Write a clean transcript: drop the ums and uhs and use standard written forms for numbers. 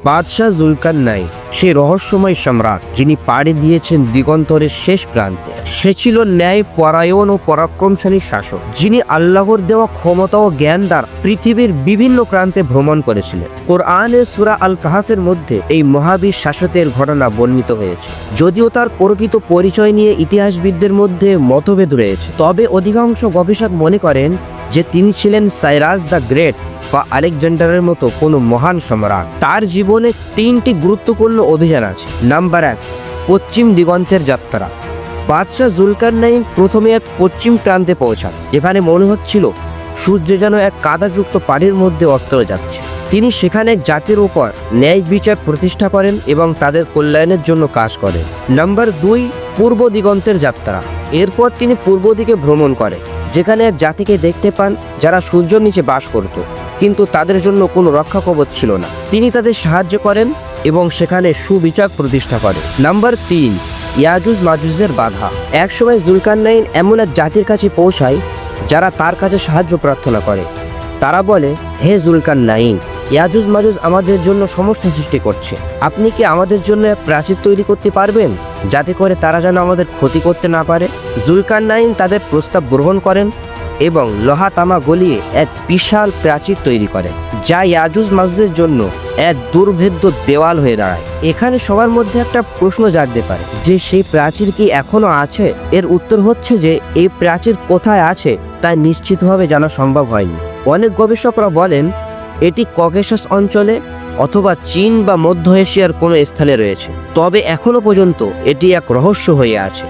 বাদশাহ জুলকারনাইন সেই রহস্যময় সম্রাট যিনি পাড়ি দিয়েছেন দিগন্তরের শেষ প্রান্তে। সে ছিল ন্যায় পরায়ণ ও পরাক্রমশালী শাসক, যিনি আল্লাহর দেওয়া ক্ষমতা ও জ্ঞান দ্বারা পৃথিবীর বিভিন্ন প্রান্তে ভ্রমণ করেছিলেন। কোরআনের সূরা আল কাহাফের মধ্যে এই মহাবীর শাসকের ঘটনা বর্ণিত হয়েছে। যদিও তার প্রকৃত পরিচয় নিয়ে ইতিহাসবিদদের মধ্যে মতভেদ রয়েছে, তবে অধিকাংশ গবেষক মনে করেন যে তিনি ছিলেন সাইরাস দ্য গ্রেট বা আলেকজান্ডারের মতো কোনো মহান সম্রাট। তার জীবনে 3টি গুরুত্বপূর্ণ অভিযান আছে। নাম্বার 1, পশ্চিম দিগন্তের যাত্রা। বাদশাহ জুলকারনাইন প্রথমে এক পশ্চিম প্রান্তে পৌঁছান, যেখানে মনে হচ্ছিল সূর্য যেন এক কাদাযুক্ত পানির মধ্যে অস্ত যাচ্ছে। তিনি সেখানে এক জাতির উপর ন্যায় বিচার প্রতিষ্ঠা করেন এবং তাদের কল্যাণের জন্য কাজ করেন। নাম্বার 2, পূর্ব দিগন্তের যাত্রা। এরপর তিনি পূর্ব দিকে ভ্রমণ করেন, যেখানে এক জাতিকে দেখতে পান যারা সূর্যের নিচে বাস করত, কিন্তু তাদের জন্য কোনো রক্ষা কবচ ছিল না। তিনি তাদের সাহায্য করেন এবং সেখানে সুবিচার প্রতিষ্ঠা করেন। নাম্বার 3, ইয়াজুজ মাজুজের বাধা। একসময় জুলকারনাইন এমন এক জাতির কাছে পৌঁছায় যারা তার কাছে সাহায্য প্রার্থনা করে। তারা বলে, হে জুলকারনাইন, ইয়াজুজ মাজুজ আমাদের জন্য সমস্যা সৃষ্টি করছে। আপনি কি আমাদের জন্য এক প্রাচীর তৈরি করতে পারবেন, যাতে করে তারা যেন আমাদের ক্ষতি করতে না পারে? জুলকারনাইন তাদের প্রস্তাব গ্রহণ করেন এবং লোহা তামা গলিয়ে এক বিশাল প্রাচীর তৈরি করেন, যা ইয়াজুজ মাজুজের জন্য এক দুর্ভেদ্য দেওয়াল হয়ে দাঁড়ায়। এখানে সবার মধ্যে একটা প্রশ্ন জাগতে পারে যে সেই প্রাচীর কি এখনো আছে? এর উত্তর হচ্ছে যে এই প্রাচীর কোথায় আছে তা নিশ্চিতভাবে জানা সম্ভব হয়নি। অনেক গবেষকরা বলেন এটি ককেশাস অঞ্চলে অথবা চীন বা মধ্য এশিয়ার কোনো স্থানে রয়েছে, তবে এখনো পর্যন্ত এটি এক রহস্য হয়ে আছে।